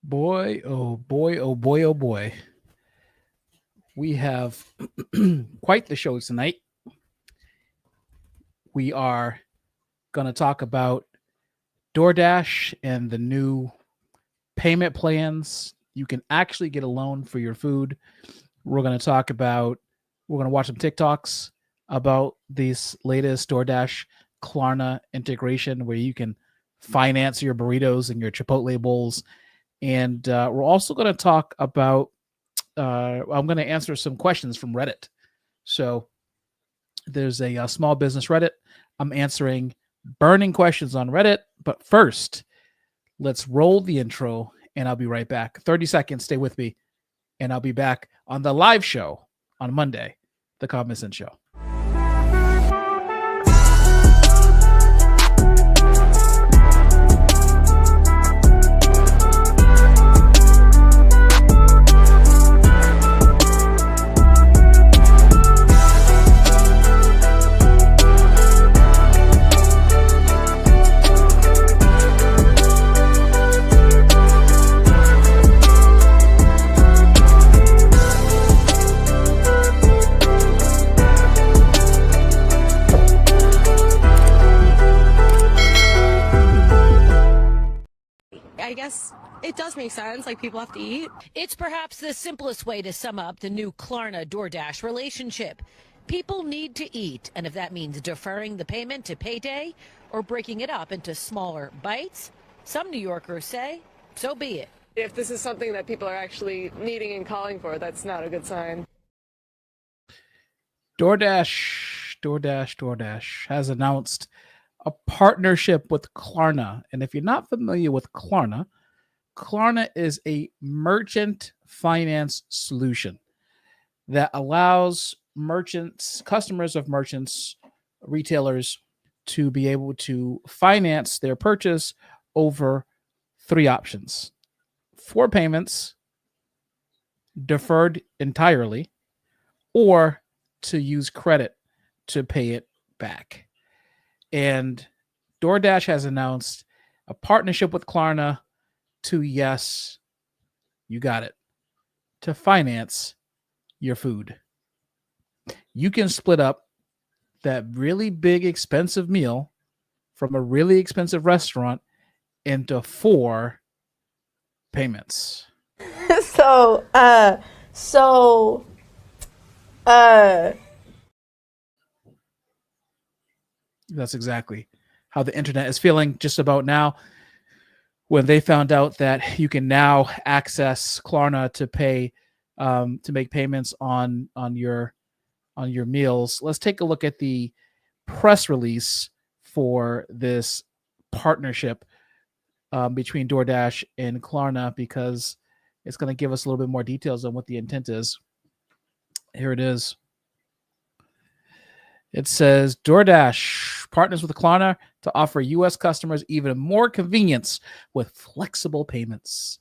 Boy, oh boy, oh boy, oh boy. We have quite the show tonight. We are going to talk about Doordash and the new payment plans. You can actually get a loan for your food. We're going to watch some TikToks about this latest Doordash Klarna integration where you can finance your burritos and your Chipotle bowls. And we're also going to talk about I'm going to answer some questions from Reddit. So there's a small business Reddit. I'm answering burning questions on Reddit. But first, let's roll the intro and I'll be right back. 30 seconds. Stay with me. And I'll be back on the live show on Monday, the Cognizant Show. I guess it does make sense. Like, people have to eat. It's perhaps the simplest way to sum up the new Klarna Doordash relationship. People need to eat, and if that means deferring the payment to payday or breaking it up into smaller bites, some New Yorkers say, so be it. If this is something that people are actually needing and calling for, that's not a good sign. Doordash has announced a partnership with Klarna. And if you're not familiar with Klarna, Klarna is a merchant finance solution that allows merchants, customers of merchants, retailers to be able to finance their purchase over three options: 4 payments, deferred entirely, or to use credit to pay it back. And DoorDash has announced a partnership with Klarna to, yes, you got it, to finance your food. You can split up that really big, expensive meal from a really expensive restaurant into 4 payments. That's exactly how the internet is feeling just about now, when they found out that you can now access Klarna to pay to make payments on your meals. Let's take a look at the press release for this partnership between DoorDash and Klarna, because it's going to give us a little bit more details on what the intent is. Here it is. It says DoorDash partners with Klarna to offer U.S. customers even more convenience with flexible payments.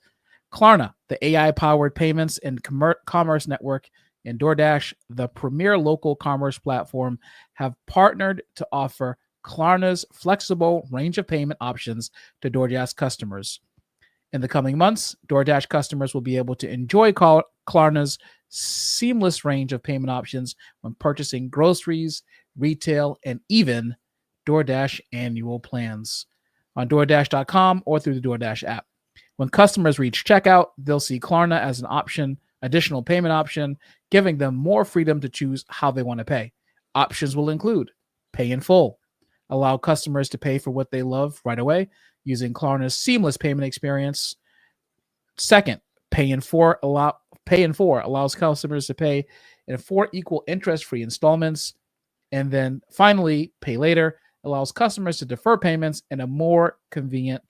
Klarna, the AI-powered payments and commerce network, and DoorDash, the premier local commerce platform, have partnered to offer Klarna's flexible range of payment options to DoorDash customers. In the coming months, DoorDash customers will be able to enjoy Klarna's seamless range of payment options when purchasing groceries, retail, and even DoorDash annual plans on DoorDash.com or through the DoorDash app. When customers reach checkout, they'll see Klarna as an additional payment option, giving them more freedom to choose how they want to pay. Options will include pay in full, allow customers to pay for what they love right away using Klarna's seamless payment experience. Second, pay in 4 allows customers to pay in 4 equal interest-free installments. And then finally, pay later allows customers to defer payments in a more convenient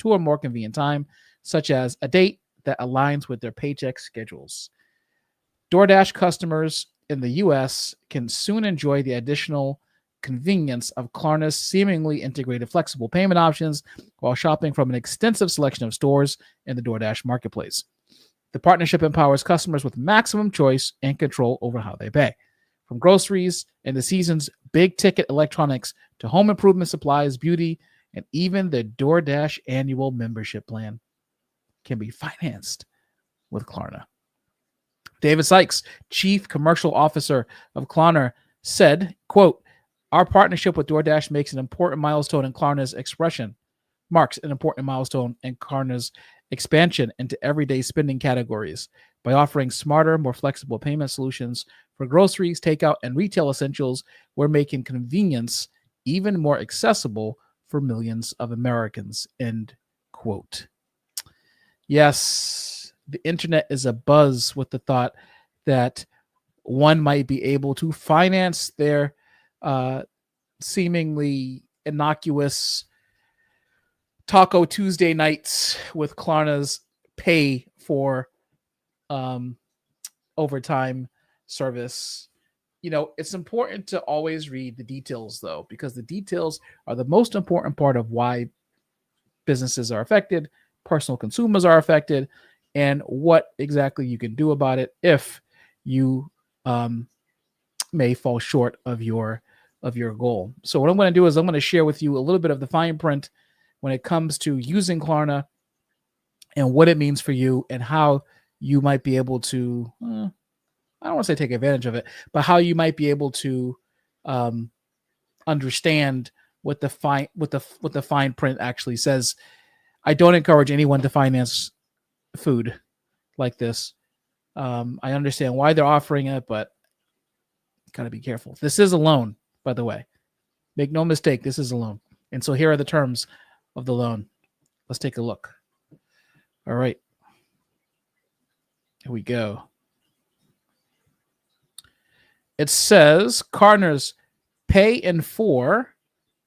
time, such as a date that aligns with their paycheck schedules. DoorDash customers in the U.S. can soon enjoy the additional convenience of Klarna's seemingly integrated flexible payment options while shopping from an extensive selection of stores in the DoorDash marketplace. The partnership empowers customers with maximum choice and control over how they pay. From groceries and the season's big-ticket electronics to home improvement supplies, beauty, and even the DoorDash annual membership plan. can be financed with Klarna. David Sykes, Chief Commercial Officer of Klarna, said, quote, "Our partnership with DoorDash marks an important milestone in Klarna's expansion into everyday spending categories by offering smarter, more flexible payment solutions for groceries, takeout, and retail essentials. We're making convenience even more accessible for millions of Americans," end quote. Yes, the internet is abuzz with the thought that one might be able to finance their seemingly innocuous Taco Tuesday nights with Klarna's pay for overtime service. It's important to always read the details, though, because the details are the most important part of why businesses are affected, personal consumers are affected, and what exactly you can do about it if you may fall short of your goal. So what I'm going to do is I'm going to share with you a little bit of the fine print when it comes to using Klarna and what it means for you and how you might be able to, I don't want to say take advantage of it, but how you might be able to understand what the fine print actually says. I don't encourage anyone to finance food like this. I understand why they're offering it, but gotta be careful. This is a loan, by the way. Make no mistake, this is a loan. And so here are the terms of the loan. Let's take a look. All right. Here we go. It says Klarna's pay in 4,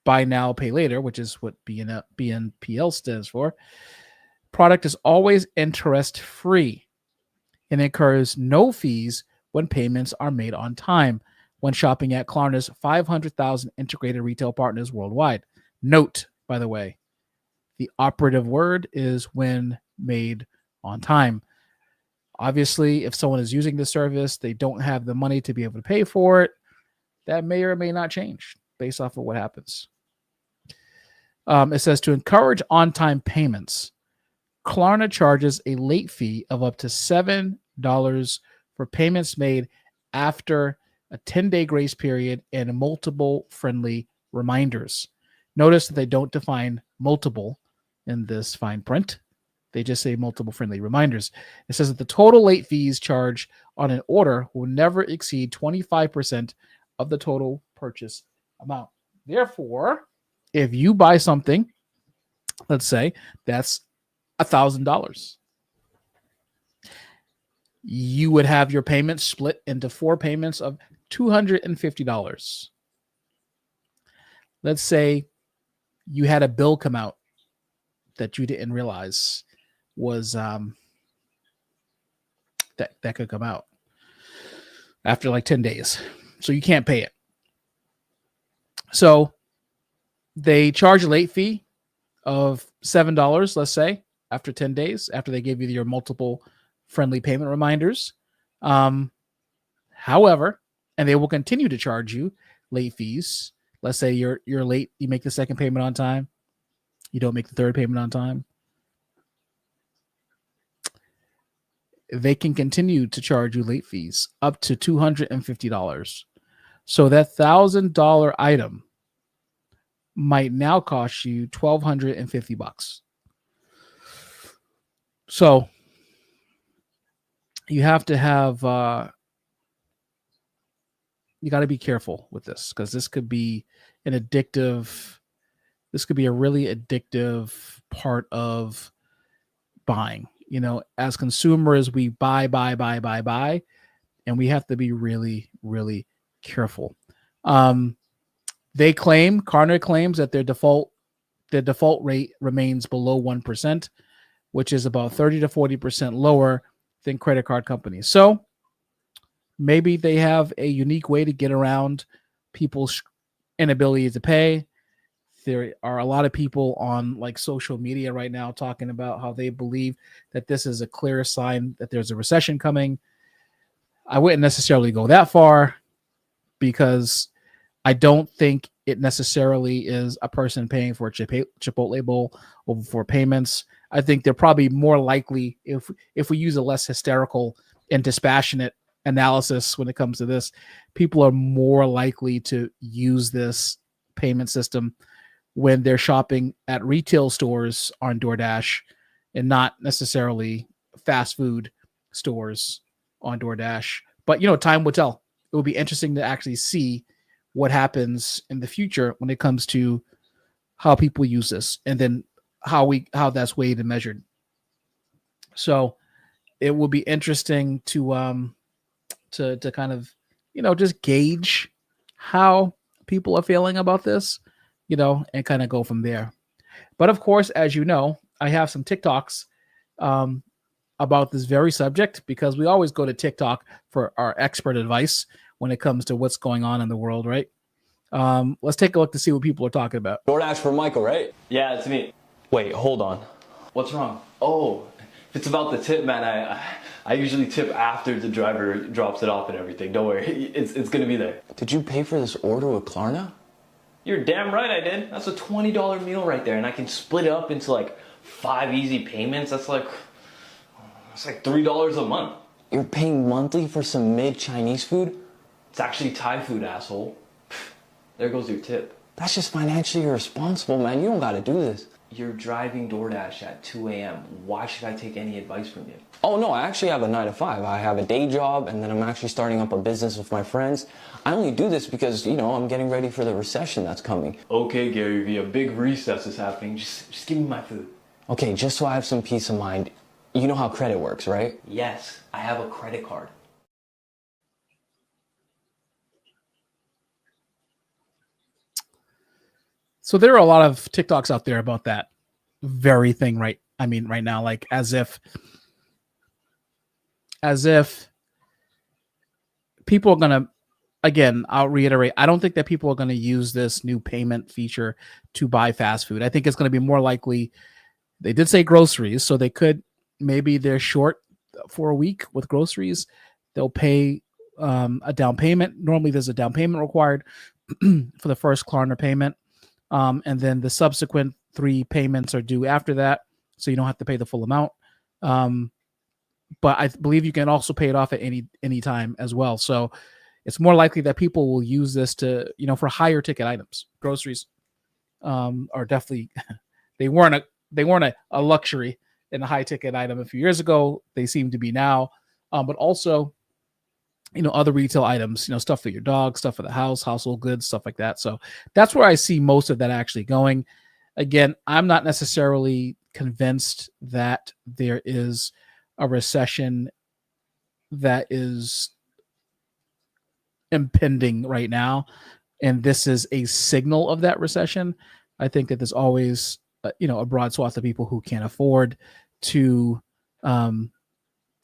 buy now, pay later, which is what BNPL stands for. Product is always interest-free and incurs no fees when payments are made on time when shopping at Klarna's 500,000 integrated retail partners worldwide. Note, by the way, the operative word is when made on time. Obviously, if someone is using the service, they don't have the money to be able to pay for it. That may or may not change based off of what happens. It says to encourage on-time payments, Klarna charges a late fee of up to $7 for payments made after a 10-day grace period and multiple friendly reminders. Notice that they don't define multiple in this fine print. They just say multiple friendly reminders. It says that the total late fees charged on an order will never exceed 25% of the total purchase amount. Therefore, if you buy something, let's say that's $1,000, you would have your payments split into 4 payments of $250. Let's say you had a bill come out that you didn't realize was that could come out after like 10 days. So you can't pay it. So they charge a late fee of $7, let's say, after 10 days, after they give you your multiple friendly payment reminders. However, and they will continue to charge you late fees. Let's say you're late, you make the second payment on time, you don't make the third payment on time. They can continue to charge you late fees up to $250. So that $1,000 item might now cost you $1,250. So you have to have, you got to be careful with this because this could be a really addictive part of buying. As consumers, we buy, and we have to be really, really careful. Klarna claims that their default rate remains below 1%, which is about 30 to 40% lower than credit card companies. So maybe they have a unique way to get around people's inability to pay. There are a lot of people on like social media right now talking about how they believe that this is a clear sign that there's a recession coming. I wouldn't necessarily go that far because I don't think it necessarily is a person paying for a Chipotle bowl over for payments. I think they're probably more likely, if we use a less hysterical and dispassionate analysis when it comes to this, people are more likely to use this payment system when they're shopping at retail stores on DoorDash and not necessarily fast food stores on DoorDash. But, time will tell. It will be interesting to actually see what happens in the future when it comes to how people use this, and then how that's weighed and measured. So it will be interesting to kind of, just gauge how people are feeling about this, and kind of go from there. But of course, as you know, I have some TikToks about this very subject, because we always go to TikTok for our expert advice when it comes to what's going on in the world, right? Let's take a look to see what people are talking about. DoorDash for Michael, right? Yeah, it's me. Wait, hold on. What's wrong? Oh, if it's about the tip, man, I usually tip after the driver drops it off and everything. Don't worry, it's gonna be there. Did you pay for this order with Klarna? You're damn right I did. That's a $20 meal right there, and I can split it up into like 5 easy payments. That's like $3 a month. You're paying monthly for some mid-Chinese food? It's actually Thai food, asshole. There goes your tip. That's just financially irresponsible, man. You don't gotta do this. You're driving DoorDash at 2 a.m. Why should I take any advice from you? Oh no, I actually have a 9 to 5. I have a day job, and then I'm actually starting up a business with my friends. I only do this because, I'm getting ready for the recession that's coming. Okay, Gary Vee, a big recess is happening. Just give me my food. Okay, just so I have some peace of mind, you know how credit works, right? Yes, I have a credit card. So there are a lot of TikToks out there about that very thing, right? I mean, right now, like as if people are gonna, again, I'll reiterate, I don't think that people are gonna use this new payment feature to buy fast food. I think it's gonna be more likely, they did say groceries, so they could, maybe they're short for a week with groceries. They'll pay a down payment. Normally there's a down payment required for the first Klarna payment. And then the subsequent 3 payments are due after that, so you don't have to pay the full amount. But I believe you can also pay it off at any time as well. So it's more likely that people will use this to, for higher ticket items. Groceries are definitely they weren't a luxury and a high ticket item a few years ago. They seem to be now. But also, other retail items, stuff for your dog, stuff for the house, household goods, stuff like that. So that's where I see most of that actually going. Again, I'm not necessarily convinced that there is a recession that is impending right now, and this is a signal of that recession. I think that there's always, a broad swath of people who can't afford to,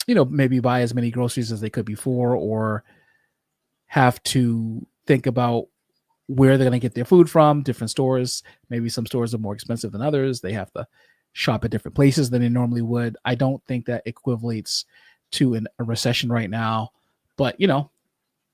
maybe buy as many groceries as they could before, or have to think about where they're going to get their food from. Different stores, maybe some stores are more expensive than others. They have to shop at different places than they normally would. I don't think that equivalates to a recession right now, but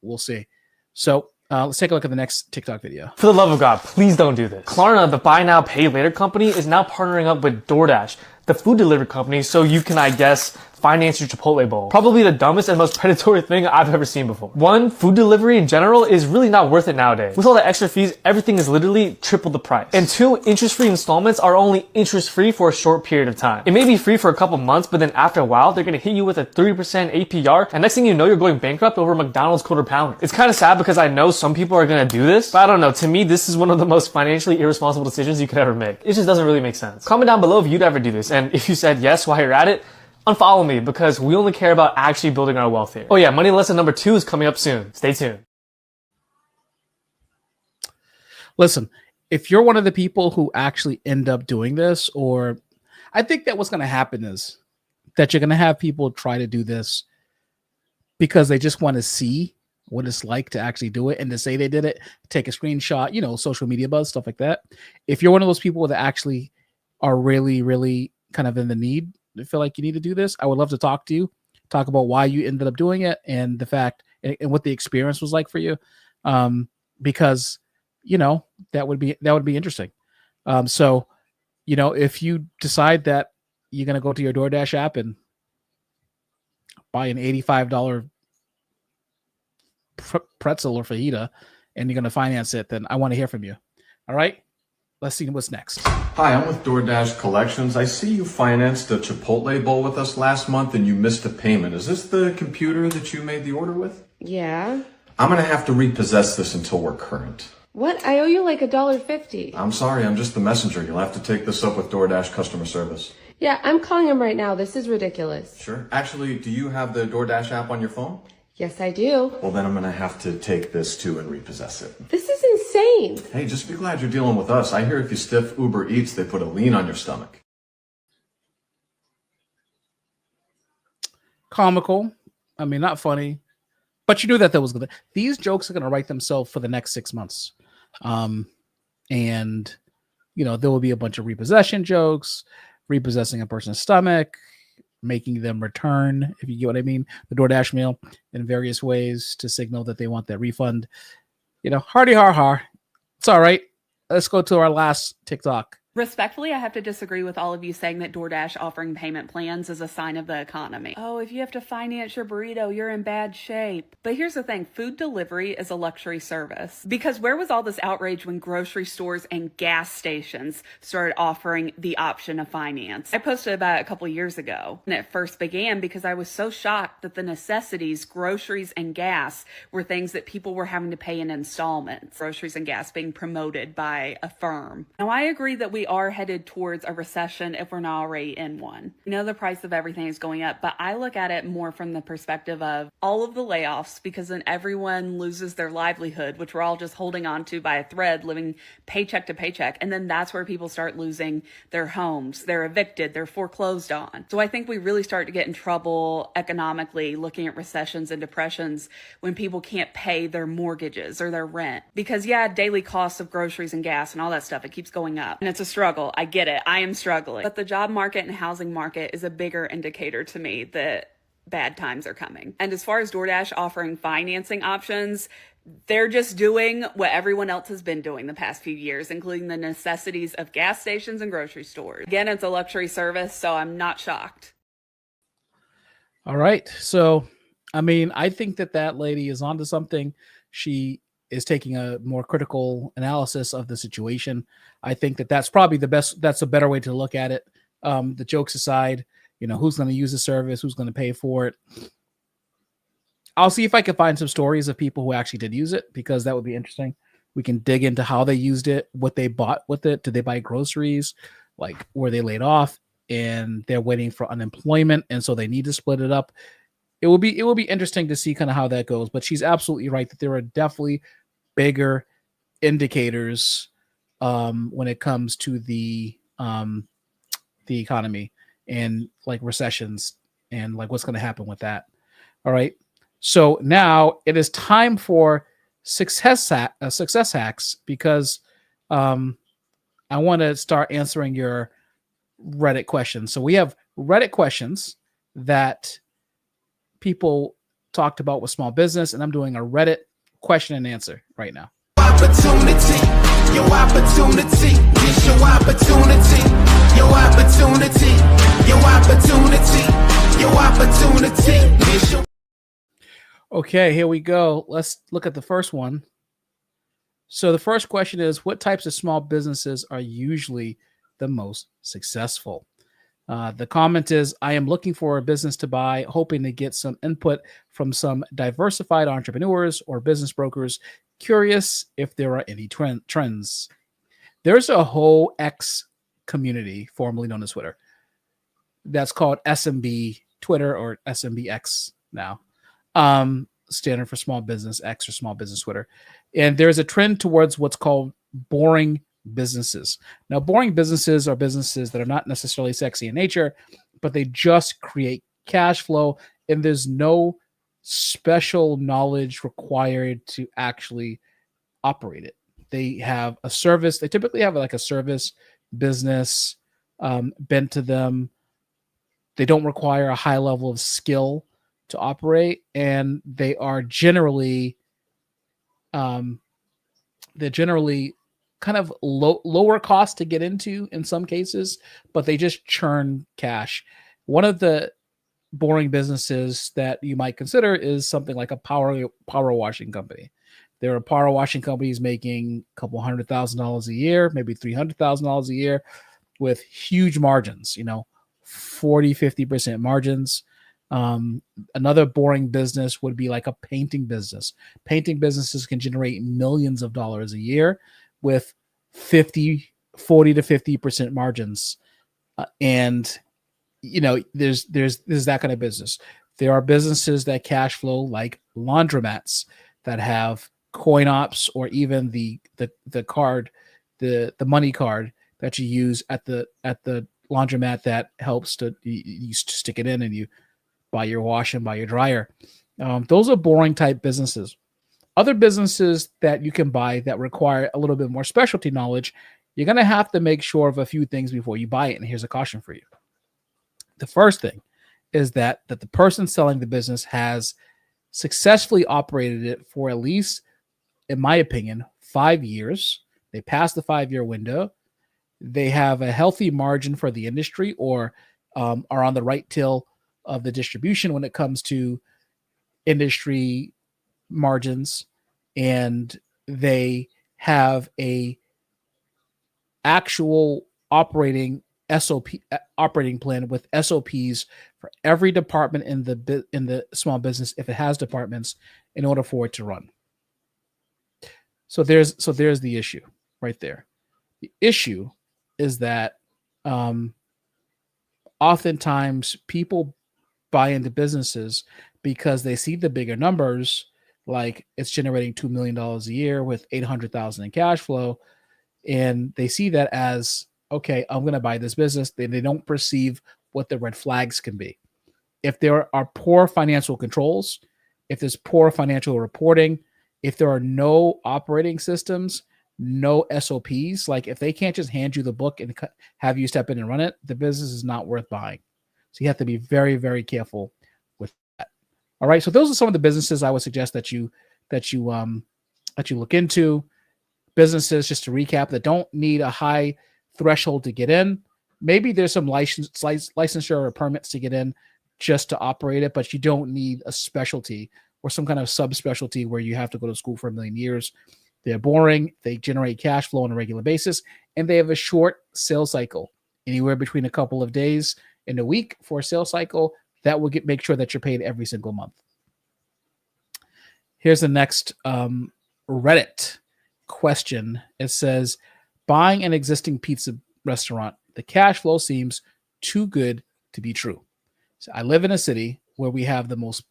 we'll see. So let's take a look at the next TikTok video. For the love of God, please don't do this. Klarna, the buy now, pay later company, is now partnering up with DoorDash, the food delivery company, so you can, I guess, finance your Chipotle bowl. Probably the dumbest and most predatory thing I've ever seen before. One, food delivery in general is really not worth it nowadays. With all the extra fees, everything is literally triple the price. And 2, interest-free installments are only interest-free for a short period of time. It may be free for a couple months, but then after a while, they're gonna hit you with a 3% APR, and next thing you know, you're going bankrupt over McDonald's quarter pounder. It's kind of sad because I know some people are gonna do this, but I don't know. To me, this is one of the most financially irresponsible decisions you could ever make. It just doesn't really make sense. Comment down below if you'd ever do this, and if you said yes while you're at it, unfollow me, because we only care about actually building our wealth here. Oh yeah, money lesson number 2 is coming up soon. Stay tuned. Listen, if you're one of the people who actually end up doing this, or I think that what's going to happen is that you're going to have people try to do this because they just want to see what it's like to actually do it and to say they did it, take a screenshot, social media buzz, stuff like that. If you're one of those people that actually are really, really kind of in the need, feel like you need to do this, I would love to talk to you, talk about why you ended up doing it, and the fact and what the experience was like for you. because that would be interesting. So if you decide that you're going to go to your DoorDash app and buy an $85 pretzel or fajita and you're going to finance it, then I want to hear from you. All right, let's see what's next. Hi, I'm with Doordash Collections. I see you financed a Chipotle bowl with us last month and you missed a payment. Is this the computer that you made the order with? Yeah. I'm gonna have to repossess this until we're current. What? I owe you like $1.50. I'm sorry, I'm just the messenger. You'll have to take this up with Doordash customer service. Yeah, I'm calling him right now. This is ridiculous. Sure. Actually, do you have the Doordash app on your phone? Yes, I do. Well, then I'm gonna have to take this too and repossess it. This is insane. Hey, just be glad you're dealing with us. I hear if you stiff Uber Eats, they put a lien on your stomach. Comical. I mean, not funny, but you knew that was good. These jokes are going to write themselves for the next 6 months. And there will be a bunch of repossession jokes, repossessing a person's stomach, making them return, if you get what I mean, the DoorDash meal in various ways to signal that they want that refund. Hardy har har. It's all right. Let's go to our last TikTok. Respectfully, I have to disagree with all of you saying that DoorDash offering payment plans is a sign of the economy. Oh, if you have to finance your burrito, you're in bad shape. But here's the thing, food delivery is a luxury service. Because where was all this outrage when grocery stores and gas stations started offering the option of finance? I posted about it a couple years ago, and it first began because I was so shocked that the necessities, groceries and gas, were things that people were having to pay in installments. Groceries and gas being promoted by a firm. Now, I agree that we are headed towards a recession if we're not already in one. The price of everything is going up, but I look at it more from the perspective of all of the layoffs, because then everyone loses their livelihood, which we're all just holding on to by a thread, living paycheck to paycheck. And then that's where people start losing their homes. They're evicted, they're foreclosed on. So I think we really start to get in trouble economically looking at recessions and depressions when people can't pay their mortgages or their rent. Because daily costs of groceries and gas and all that stuff, it keeps going up. And it's a struggle. I get it. I am struggling. But the job market and housing market is a bigger indicator to me that bad times are coming. And as far as DoorDash offering financing options, they're just doing what everyone else has been doing the past few years, including the necessities of gas stations and grocery stores. Again, it's a luxury service, so I'm not shocked. All right. So, I think that lady is onto something. She is taking a more critical analysis of the situation. I think that's probably the best. That's a better way to look at it. The jokes aside, who's going to use the service, who's going to pay for it. I'll see if I can find some stories of people who actually did use it, because that would be interesting. We can dig into how they used it, what they bought with it. Did they buy groceries? Like, were they laid off and they're waiting for unemployment, and so they need to split it up? It will be interesting to see kind of how that goes. But she's absolutely right that there are definitely bigger indicators when it comes to the economy and like recessions and like what's going to happen with that. All right. So now it is time for success hacks, because I want to start answering your Reddit questions. So we have Reddit questions that people talked about with small business, and I'm doing a Reddit question and answer right now. Opportunity, your opportunity, it's your opportunity, your opportunity, your opportunity, your opportunity, it's your... Okay, here we go. Let's look at the first one. So the first question is, what types of small businesses are usually the most successful? The comment is, I am looking for a business to buy, hoping to get some input from some diversified entrepreneurs or business brokers. Curious if there are any trends. There's a whole X community, formerly known as Twitter, that's called SMB Twitter, or SMBX now. Standard for small business X, or small business Twitter. And there's a trend towards what's called boring businesses. Now, boring businesses are businesses that are not necessarily sexy in nature, but they just create cash flow, and there's no special knowledge required to actually operate it. They have a service. They typically have like a service business bent to them. They don't require a high level of skill to operate, and they are generally they're generally kind of lower cost to get into in some cases, but they just churn cash. One of the boring businesses that you might consider is something like a power washing company. There are power washing companies making a couple $100,000 a year, maybe $300,000 a year, with huge margins, 40-50% margins. Another boring business would be like a painting business. Painting businesses can generate millions of dollars a year with 40 to 50% margins. And there's that kind of business. There are businesses that cash flow like laundromats that have coin ops, or even the card, the money card that you use at the laundromat that helps to you stick it in and you buy your wash and buy your dryer. Those are boring type businesses. Other businesses that you can buy that require a little bit more specialty knowledge, you're going to have to make sure of a few things before you buy it. And here's a caution for you. The first thing is that the person selling the business has successfully operated it for at least, in my opinion, 5 years. They passed the 5-year window. They have a healthy margin for the industry, or are on the right tail of the distribution when it comes to industry margins, and they have a actual operating plan with SOPs for every department in the small business, if it has departments, in order for it to run. So there's the issue right there. The issue is that oftentimes people buy into businesses because they see the bigger numbers, like it's generating $2 million a year with $800,000 in cash flow, and they see that as, okay, I'm going to buy this business. They don't perceive what the red flags can be. If there are poor financial controls, if there's poor financial reporting, if there are no operating systems, no SOPs, like if they can't just hand you the book and have you step in and run it, the business is not worth buying. So you have to be very, very careful with that. All right. So those are some of the businesses I would suggest that you look into. Businesses, just to recap, that don't need a high threshold to get in. Maybe there's some licensure or permits to get in just to operate it, but you don't need a specialty or some kind of subspecialty where you have to go to school for 1,000,000 years. They're boring. They generate cash flow on a regular basis, and they have a short sales cycle, anywhere between a couple of days and a week for a sales cycle. That will make sure that you're paid every single month. Here's the next Reddit question. It says, buying an existing pizza restaurant, the cash flow seems too good to be true. So I live in a city where we have the most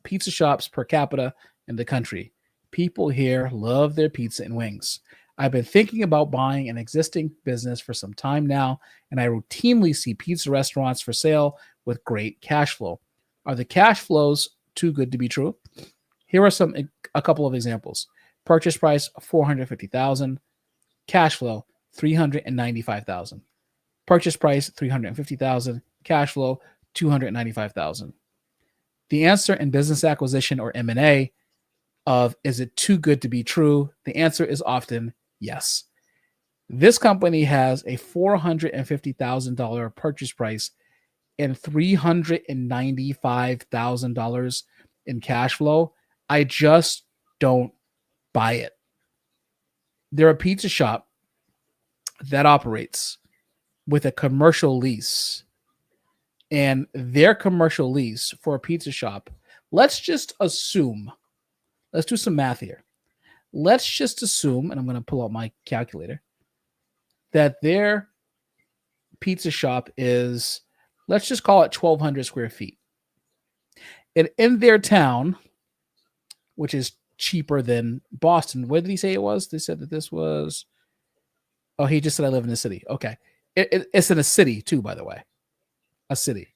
pizza shops per capita in the country. People here love their pizza and wings. I've been thinking about buying an existing business for some time now, and I routinely see pizza restaurants for sale with great cash flow. Are the cash flows too good to be true? Here are a couple of examples. Purchase price $450,000, cash flow $395,000. Purchase price $350,000, cash flow $295,000. The answer in business acquisition, or M&A, of is it too good to be true? The answer is often yes. This company has a $450,000 purchase price and $395,000 in cash flow. I just don't buy it. They're a pizza shop that operates with a commercial lease, and their commercial lease for a pizza shop, let's just assume, let's do some math here. Let's just assume, and I'm going to pull out my calculator, that their pizza shop is, let's just call it 1,200 square feet. And in their town, which is cheaper than Boston. What did he say it was? They said that this was, oh, he just said I live in a city. Okay. It's in a city too, by the way. A city.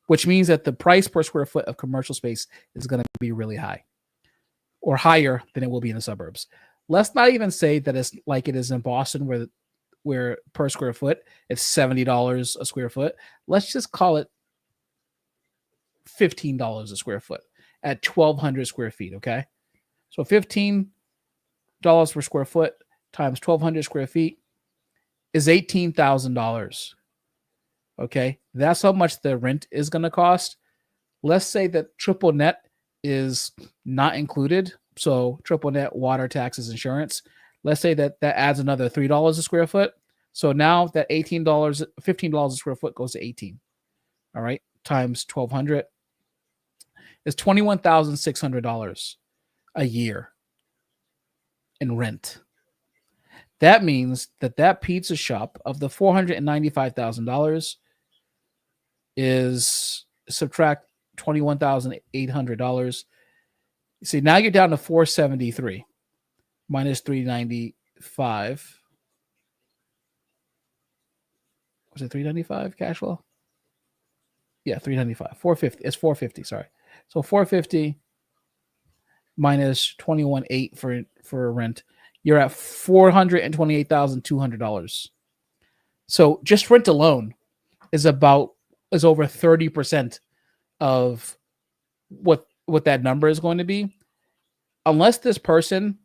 Which means that the price per square foot of commercial space is going to be really high, or higher than it will be in the suburbs. Let's not even say that it's like it is in Boston, where per square foot it's $70 a square foot. Let's just call it $15 a square foot at 1,200 square feet. Okay. So 15 per square foot times 1,200 square feet is $18,000. Okay, that's how much the rent is going to cost. Let's say that triple net is not included. So triple net, water, taxes, insurance. Let's say that adds another $3 a square foot. So now that $15 a square foot goes to 18. All right, times 1,200 is $21,600 a year in rent. That means that pizza shop of the $495,000 is subtract $21,800. See, now you're down to 473 minus 395. Was it 395 cash flow? Yeah, 395. 450. It's 450. Sorry. So 450 minus 21,800 for rent. You're at $428,200. So just rent alone is over 30% of what that number is going to be. Unless this person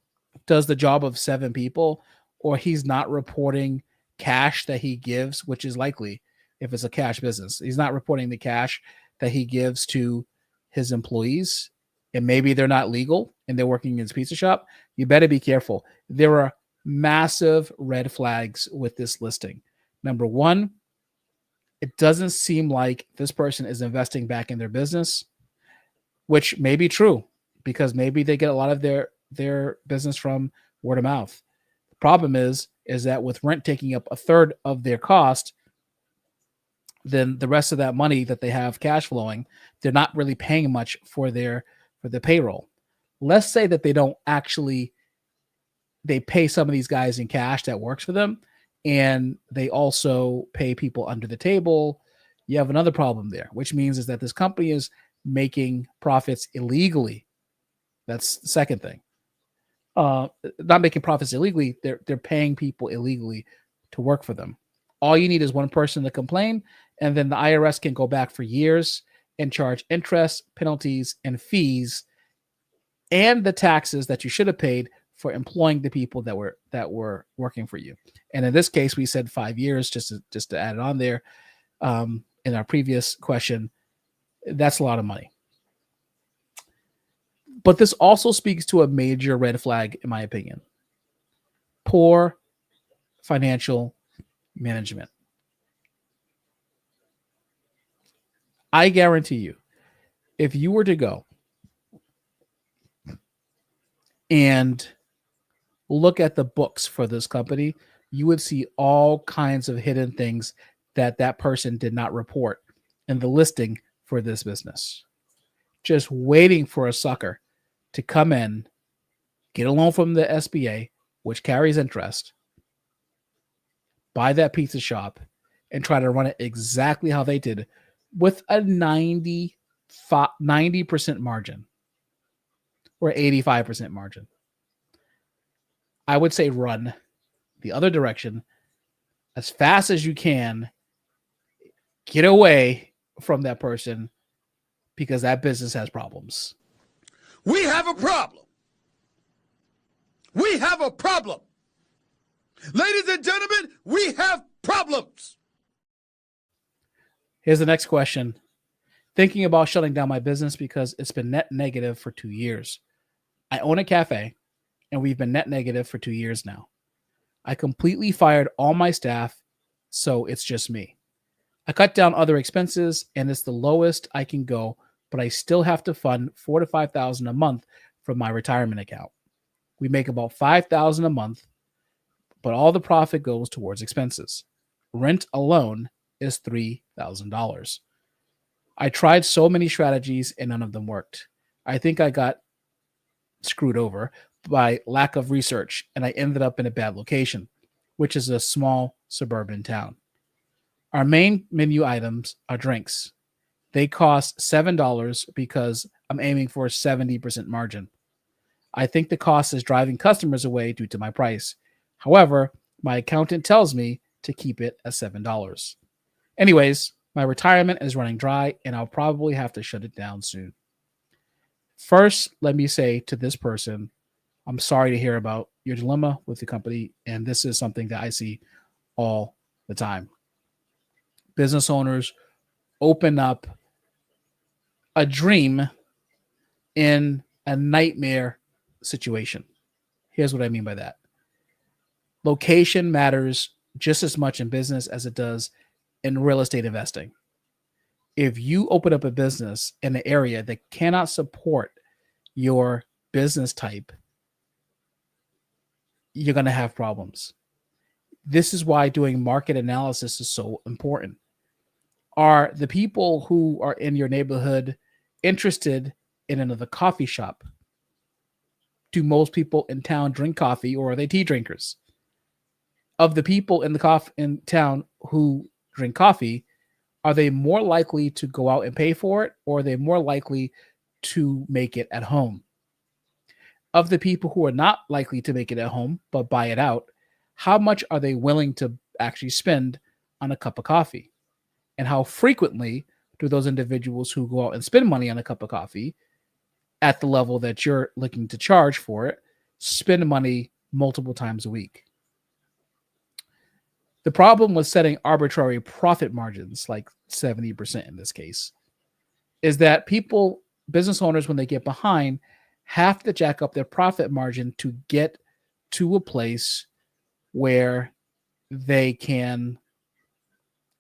does the job of 7 people, or he's not reporting cash that he gives, which is likely if it's a cash business. He's not reporting the cash that he gives to his employees, and maybe they're not legal and they're working in his pizza shop. You better be careful. There are massive red flags with this listing. Number one, it doesn't seem like this person is investing back in their business, which may be true because maybe they get a lot of their business from word of mouth. The problem is that with rent taking up a third of their cost, then the rest of that money that they have cash flowing, they're not really paying much for the payroll. Let's say that they pay some of these guys in cash that works for them, and they also pay people under the table. You have another problem there, which means is that this company is making profits illegally. That's the second thing. Not making profits illegally. They're paying people illegally to work for them. All you need is one person to complain, and then the IRS can go back for years and charge interest, penalties, and fees, and the taxes that you should have paid for employing the people that were working for you. And in this case, we said 5 years just to add it on there. In our previous question, that's a lot of money. But this also speaks to a major red flag, in my opinion. Poor financial management. I guarantee you, if you were to go and look at the books for this company, you would see all kinds of hidden things that person did not report in the listing for this business. Just waiting for a sucker to come in, get a loan from the SBA, which carries interest, buy that pizza shop, and try to run it exactly how they did with a 90% margin or 85% margin. I would say run the other direction as fast as you can. Get away from that person because that business has problems. We have a problem. We have a problem. Ladies and gentlemen, we have problems. Here's the next question. Thinking about shutting down my business because it's been net negative for 2 years. I own a cafe, and we've been net negative for 2 years now. I completely fired all my staff, so it's just me. I cut down other expenses, and it's the lowest I can go, but I still have to fund $4,000 to $5,000 a month from my retirement account. We make about $5,000 a month, but all the profit goes towards expenses. Rent alone is $3,000. I tried so many strategies and none of them worked. I think I got screwed over by lack of research, and I ended up in a bad location, which is a small suburban town. Our main menu items are drinks. They cost $7 because I'm aiming for a 70% margin. I think the cost is driving customers away due to my price. However, my accountant tells me to keep it at $7. Anyways, my retirement is running dry, and I'll probably have to shut it down soon. First, let me say to this person, I'm sorry to hear about your dilemma with the company, and this is something that I see all the time. Business owners open up a dream in a nightmare situation. Here's what I mean by that. Location matters just as much in business as it does in real estate investing. If you open up a business in an area that cannot support your business type, you're going to have problems. This is why doing market analysis is so important. Are the people who are in your neighborhood interested in another coffee shop? Do most people in town drink coffee, or are they tea drinkers? Of the people in town who drink coffee, are they more likely to go out and pay for it, or are they more likely to make it at home? Of the people who are not likely to make it at home but buy it out, how much are they willing to actually spend on a cup of coffee? And how frequently do those individuals who go out and spend money on a cup of coffee at the level that you're looking to charge for it spend money multiple times a week? The problem with setting arbitrary profit margins, like 70% in this case, is that business owners, when they get behind, have to jack up their profit margin to get to a place where they can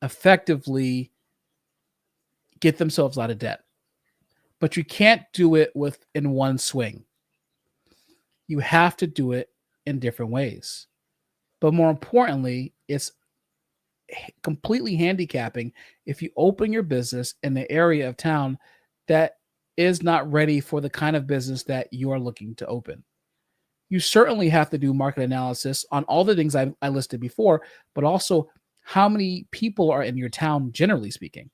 effectively get themselves out of debt. But you can't do it in one swing. You have to do it in different ways. But more importantly, it's completely handicapping if you open your business in the area of town that is not ready for the kind of business that you are looking to open. You certainly have to do market analysis on all the things I listed before, but also how many people are in your town, generally speaking.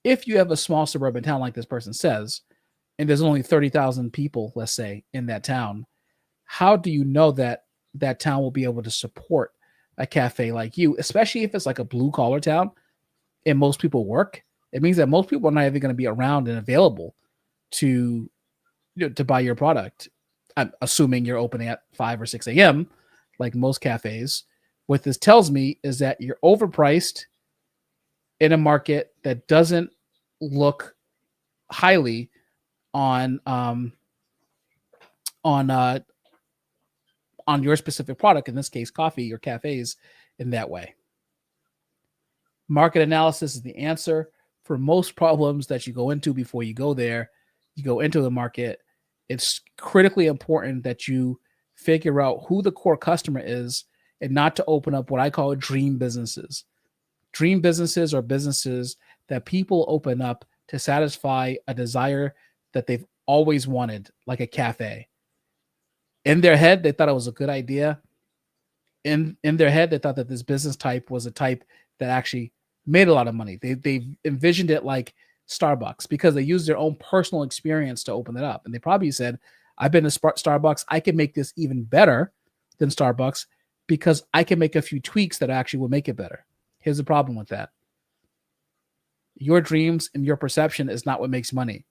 If you have a small suburban town like this person says, and there's only 30,000 people, let's say, in that town, how do you know that that town will be able to support a cafe like you, especially if it's like a blue collar town and most people work? It means that most people are not even going to be around and available to buy your product. I'm assuming you're opening at 5 or 6 a.m. like most cafes. What this tells me is that you're overpriced in a market that doesn't look highly on your specific product, in this case, coffee or cafes, in that way. Market analysis is the answer for most problems that you go into before you go there. You go into the market. It's critically important that you figure out who the core customer is and not to open up what I call dream businesses. Dream businesses are businesses that people open up to satisfy a desire that they've always wanted, like a cafe. In their head, they thought it was a good idea. In their head, they thought that this business type was a type that actually made a lot of money. They envisioned it like Starbucks because they used their own personal experience to open it up. And they probably said, I've been to Starbucks. I can make this even better than Starbucks because I can make a few tweaks that actually will make it better. Here's the problem with that. Your dreams and your perception is not what makes money.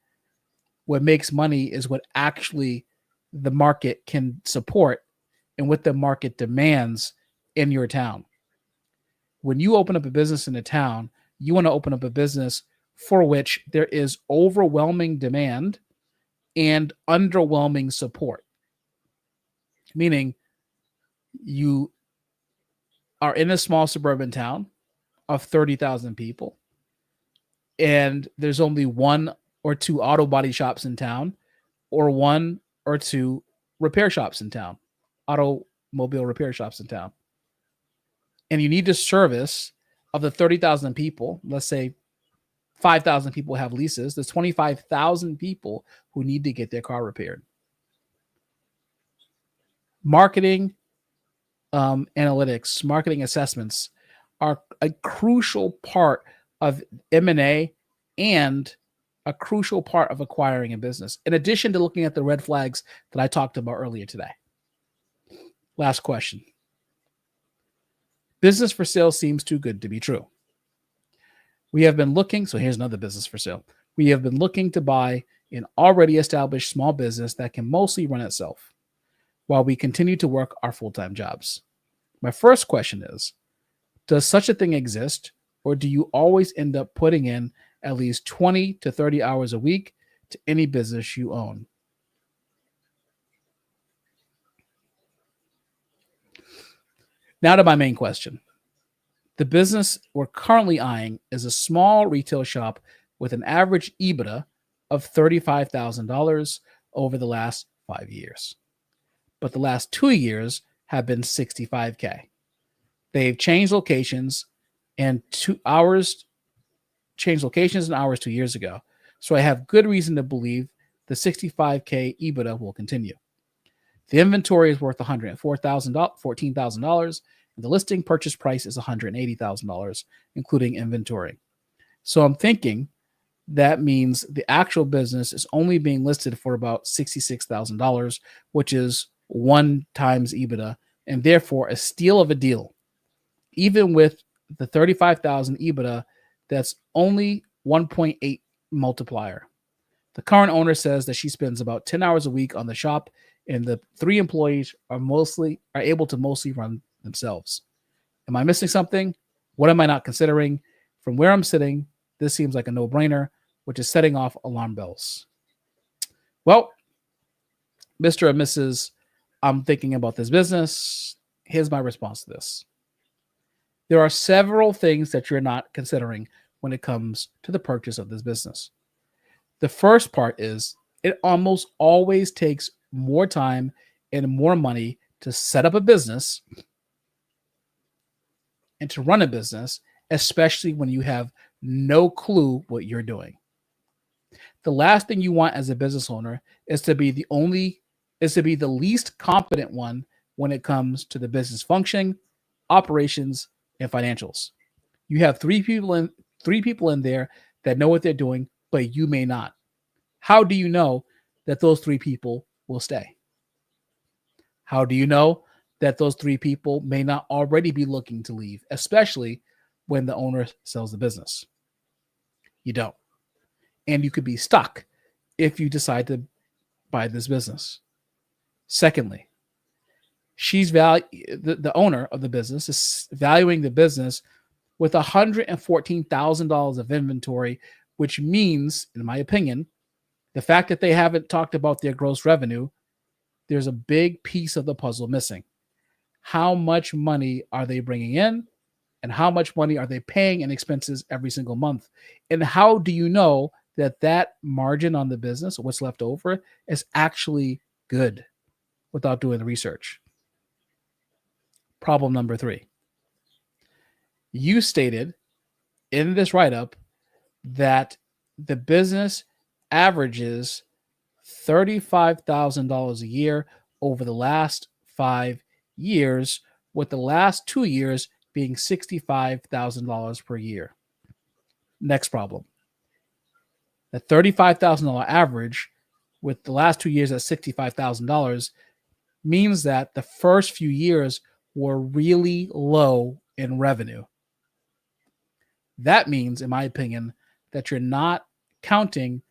What makes money is what actually the market can support and what the market demands in your town. When you open up a business in a town, you want to open up a business for which there is overwhelming demand and underwhelming support. Meaning you are in a small suburban town of 30,000 people and there's only 1 or 2 auto body shops in town or 1 or 2 repair shops in town, automobile repair shops in town. And you need to service of the 30,000 people, let's say 5,000 people have leases. There's 25,000 people who need to get their car repaired. Marketing analytics, marketing assessments are a crucial part of M&A and a crucial part of acquiring a business, in addition to looking at the red flags that I talked about earlier today. Last question. Business for sale seems too good to be true. We have been looking, so here's another business for sale. We have been looking to buy an already established small business that can mostly run itself. while we continue to work our full-time jobs. My first question is, does such a thing exist, or do you always end up putting in at least 20 to 30 hours a week to any business you own? Now to my main question. The business we're currently eyeing is a small retail shop with an average EBITDA of $35,000 over the last 5 years. But the last 2 years have been $65K. They've changed locations and hours 2 years ago. So I have good reason to believe the $65K EBITDA will continue. The inventory is worth $14,000, and the listing purchase price is $180,000, including inventory. So I'm thinking that means the actual business is only being listed for about $66,000, which is 1 times EBITDA, and therefore a steal of a deal. Even with the $35,000 EBITDA, that's only 1.8 multiplier. The current owner says that she spends about 10 hours a week on the shop, and the 3 employees are able to mostly run themselves. Am I missing something? What am I not considering? From where I'm sitting, this seems like a no-brainer, which is setting off alarm bells. Well, Mr. and Mrs., I'm thinking about this business. Here's my response to this. There are several things that you're not considering when it comes to the purchase of this business. The first part is it almost always takes more time and more money to set up a business and to run a business, especially when you have no clue what you're doing. The last thing you want as a business owner is to be the least competent one when it comes to the business functioning, operations, and financials. You have three people in there that know what they're doing, but you may not. How do you know that those 3 people will stay? How do you know that those 3 people may not already be looking to leave, especially when the owner sells the business? You don't. And you could be stuck if you decide to buy this business. Secondly, the owner of the business is valuing the business with $114,000 of inventory, which means, in my opinion, the fact that they haven't talked about their gross revenue, there's a big piece of the puzzle missing. How much money are they bringing in, and how much money are they paying in expenses every single month? And how do you know that that margin on the business, what's left over, is actually good without doing the research? Problem number 3. You stated in this write-up that the business averages $35,000 a year over the last 5 years, with the last 2 years being $65,000 per year. Next problem. The $35,000 average with the last 2 years at $65,000 means that the first few years were really low in revenue. That means, in my opinion, that you're not counting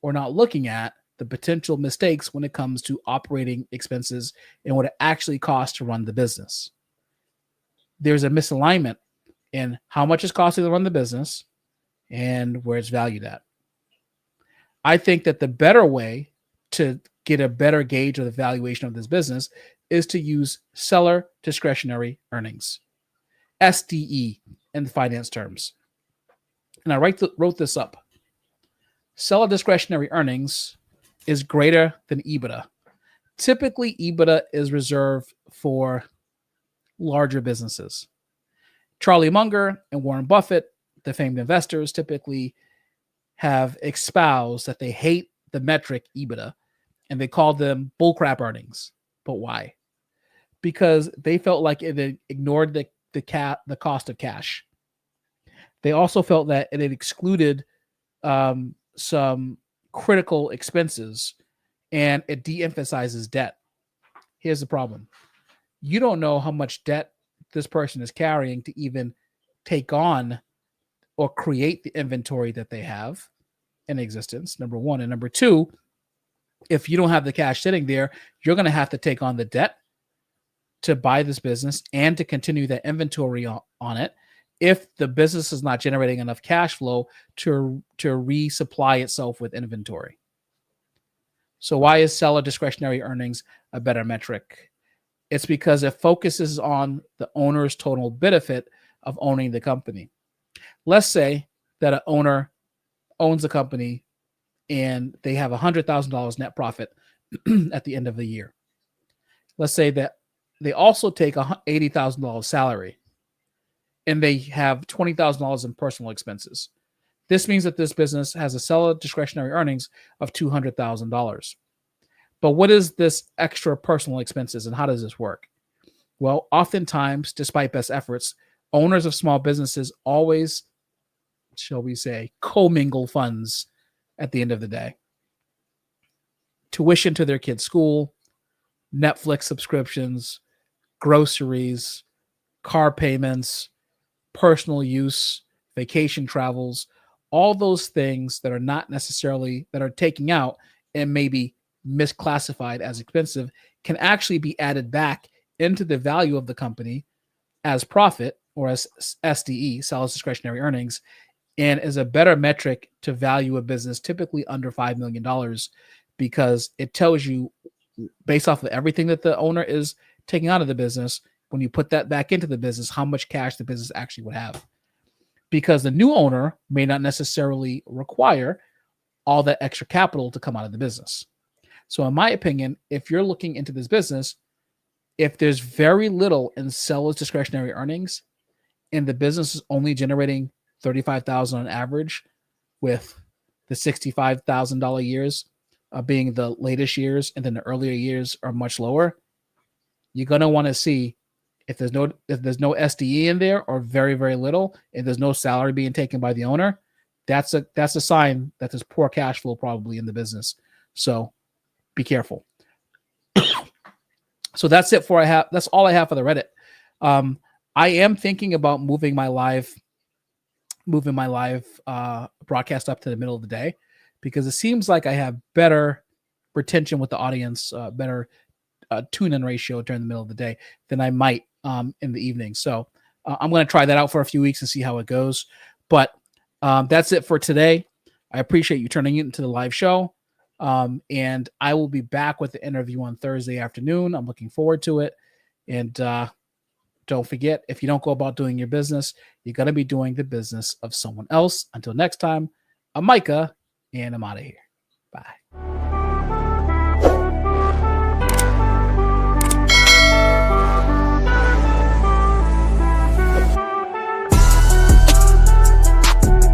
or not looking at the potential mistakes when it comes to operating expenses and what it actually costs to run the business. There's a misalignment in how much it's costing to run the business and where it's valued at. I think that the better way to get a better gauge of the valuation of this business is to use seller discretionary earnings, SDE in finance terms. And I wrote this up. Seller discretionary earnings is greater than EBITDA. Typically, EBITDA is reserved for larger businesses. Charlie Munger and Warren Buffett, the famed investors, typically have espoused that they hate the metric EBITDA and they call them bullcrap earnings. But why? Because they felt like it ignored the cost of cash. They also felt that it had excluded some critical expenses and it de-emphasizes debt. Here's the problem. You don't know how much debt this person is carrying to even take on or create the inventory that they have in existence, number one. And number two, if you don't have the cash sitting there, you're going to have to take on the debt to buy this business and to continue that inventory on it if the business is not generating enough cash flow to resupply itself with inventory. So why is seller discretionary earnings a better metric? It's because it focuses on the owner's total benefit of owning the company. Let's say that an owner owns a company and they have $100,000 net profit at the end of the year. Let's say that they also take a $80,000 salary and they have $20,000 in personal expenses. This means that this business has a seller discretionary earnings of $200,000. But what is this extra personal expenses and how does this work? Well, oftentimes, despite best efforts, owners of small businesses always, shall we say, commingle funds at the end of the day. Tuition to their kids' school, Netflix subscriptions, groceries, car payments, personal use, vacation travels, all those things that are not necessarily, that are taking out and maybe misclassified as expensive can actually be added back into the value of the company as profit or as SDE, sales discretionary earnings, and is a better metric to value a business typically under $5 million because it tells you, based off of everything that the owner is taking out of the business, when you put that back into the business, how much cash the business actually would have. Because the new owner may not necessarily require all that extra capital to come out of the business. So in my opinion, if you're looking into this business, if there's very little in seller's discretionary earnings and the business is only generating $35,000 on average, with the $65,000 years being the latest years, and then the earlier years are much lower, you're going to want to see if there's no SDE in there or very, very little, and there's no salary being taken by the owner, that's a sign that there's poor cash flow probably in the business. So be careful. So that's it for that's all I have for the Reddit. I am thinking about moving my live broadcast up to the middle of the day because it seems like I have better retention with the audience, better tune-in ratio during the middle of the day than I might in the evening. So I'm going to try that out for a few weeks and see how it goes. But that's it for today. I appreciate you turning into the live show. And I will be back with the interview on Thursday afternoon. I'm looking forward to it. And don't forget, if you don't go about doing your business, you're going to be doing the business of someone else. Until next time, I'm Micah, and I'm out of here. Bye.